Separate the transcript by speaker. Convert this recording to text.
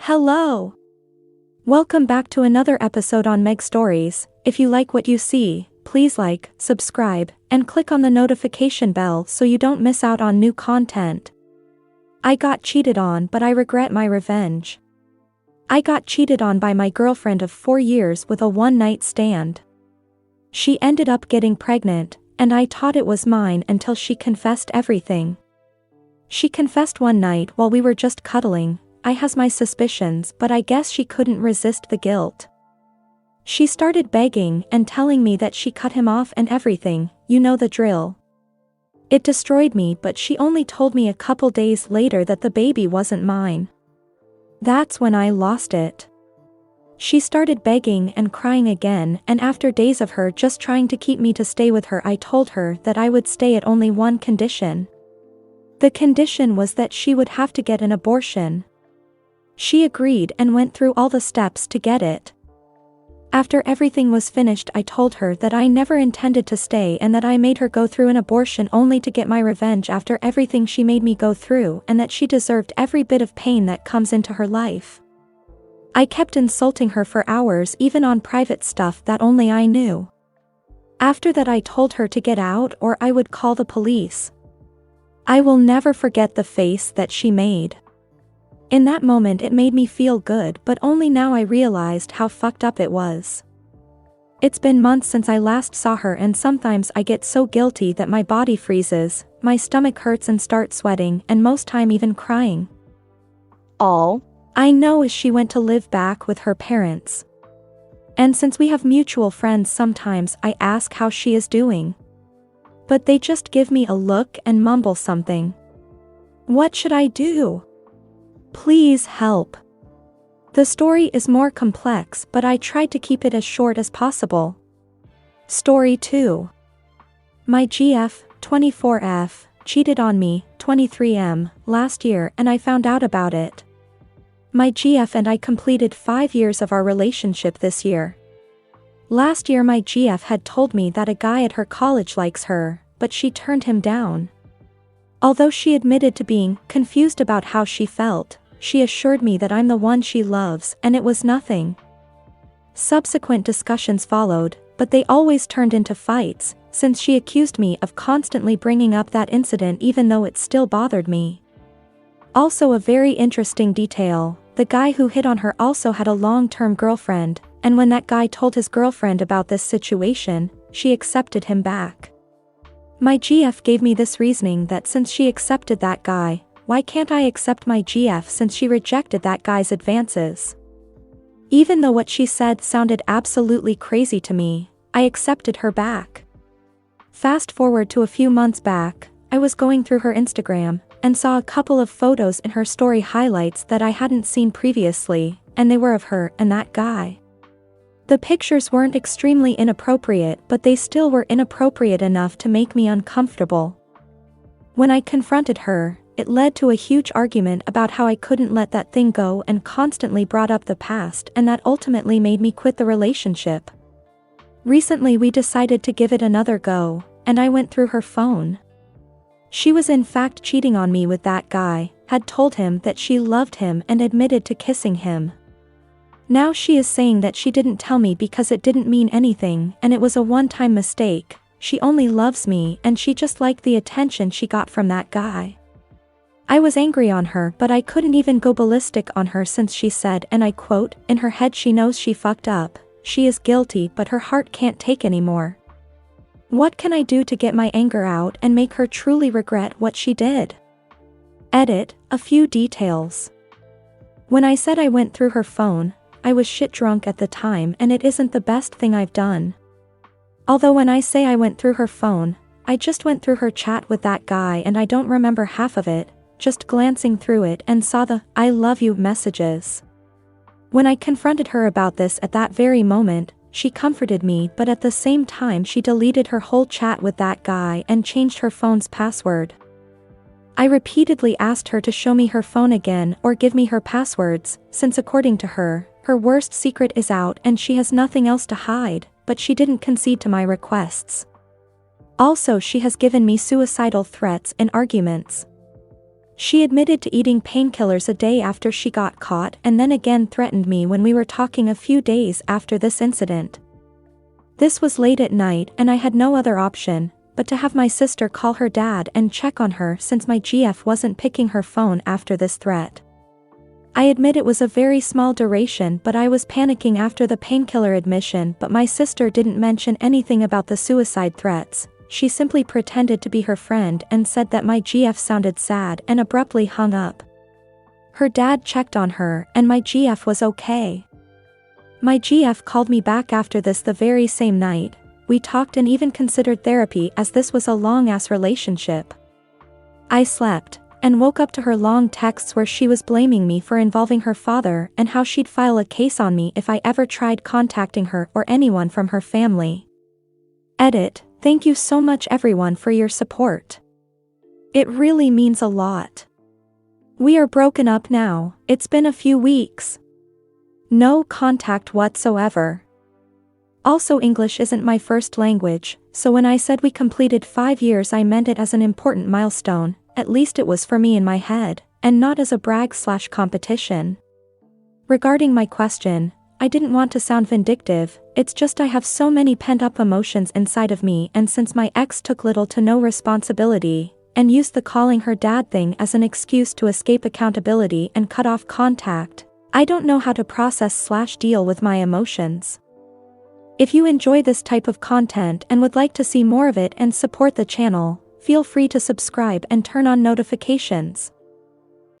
Speaker 1: Hello! Welcome back to another episode on MegStories. If you like what you see, please like, subscribe, and click on the notification bell so you don't miss out on new content. I got cheated on, but I regret my revenge. I got cheated on by my girlfriend of 4 years with a one-night stand. She ended up getting pregnant, and I thought it was mine until she confessed everything. She confessed one night while we were just cuddling. I has my suspicions, but I guess she couldn't resist the guilt. She started begging and telling me that she cut him off and everything, you know the drill. It destroyed me, but she only told me a couple days later that the baby wasn't mine. That's when I lost it. She started begging and crying again, and after days of her just trying to keep me to stay with her, I told her that I would stay at only one condition. The condition was that she would have to get an abortion. She agreed and went through all the steps to get it. After everything was finished, I told her that I never intended to stay and that I made her go through an abortion only to get my revenge after everything she made me go through, and that she deserved every bit of pain that comes into her life. I kept insulting her for hours, even on private stuff that only I knew. After that, I told her to get out or I would call the police. I will never forget the face that she made. In that moment it made me feel good, but only now I realized how fucked up it was. It's been months since I last saw her, and sometimes I get so guilty that my body freezes, my stomach hurts and start sweating, and most time even crying. All I know is she went to live back with her parents. And since we have mutual friends, sometimes I ask how she is doing. But they just give me a look and mumble something. What should I do? Please help. The story is more complex, but I tried to keep it as short as possible. Story 2. My GF, 24F, cheated on me, 23M, last year, and I found out about it. My GF and I completed 5 years of our relationship this year. Last year my GF had told me that a guy at her college likes her, but she turned him down. Although she admitted to being confused about how she felt, she assured me that I'm the one she loves, and it was nothing. Subsequent discussions followed, but they always turned into fights, since she accused me of constantly bringing up that incident even though it still bothered me. Also, a very interesting detail, the guy who hit on her also had a long-term girlfriend, and when that guy told his girlfriend about this situation, she accepted him back. My GF gave me this reasoning that since she accepted that guy, why can't I accept my GF since she rejected that guy's advances? Even though what she said sounded absolutely crazy to me, I accepted her back. Fast forward to a few months back, I was going through her Instagram, and saw a couple of photos in her story highlights that I hadn't seen previously, and they were of her and that guy. The pictures weren't extremely inappropriate, but they still were inappropriate enough to make me uncomfortable. When I confronted her, it led to a huge argument about how I couldn't let that thing go and constantly brought up the past, and that ultimately made me quit the relationship. Recently we decided to give it another go, and I went through her phone. She was in fact cheating on me with that guy, had told him that she loved him and admitted to kissing him. Now she is saying that she didn't tell me because it didn't mean anything and it was a one-time mistake. She only loves me and she just liked the attention she got from that guy. I was angry on her, but I couldn't even go ballistic on her since she said, and I quote, in her head she knows she fucked up, she is guilty but her heart can't take anymore. What can I do to get my anger out and make her truly regret what she did? Edit, a few details. When I said I went through her phone, I was shit drunk at the time and it isn't the best thing I've done. Although when I say I went through her phone, I just went through her chat with that guy and I don't remember half of it, just glancing through it and saw the "I love you" messages. When I confronted her about this at that very moment, she comforted me, but at the same time she deleted her whole chat with that guy and changed her phone's password. I repeatedly asked her to show me her phone again or give me her passwords, since according to her, her worst secret is out and she has nothing else to hide, but she didn't concede to my requests. Also, she has given me suicidal threats and arguments. She admitted to eating painkillers a day after she got caught and then again threatened me when we were talking a few days after this incident. This was late at night and I had no other option but to have my sister call her dad and check on her since my GF wasn't picking her phone after this threat. I admit it was a very small duration, but I was panicking after the painkiller admission, but my sister didn't mention anything about the suicide threats. She simply pretended to be her friend and said that my GF sounded sad and abruptly hung up. Her dad checked on her and my GF was okay. My GF called me back after this the very same night. We talked and even considered therapy as this was a long-ass relationship. I slept and woke up to her long texts where she was blaming me for involving her father and how she'd file a case on me if I ever tried contacting her or anyone from her family. Edit. Thank you so much everyone for your support. It really means a lot. We are broken up now. It's been a few weeks. No contact whatsoever. Also, English isn't my first language, so when I said we completed 5 years I meant it as an important milestone, at least it was for me in my head, and not as a brag/competition. Regarding my question, I didn't want to sound vindictive, it's just I have so many pent-up emotions inside of me, and since my ex took little to no responsibility, and used the calling her dad thing as an excuse to escape accountability and cut off contact, I don't know how to process/deal with my emotions. If you enjoy this type of content and would like to see more of it and support the channel, feel free to subscribe and turn on notifications.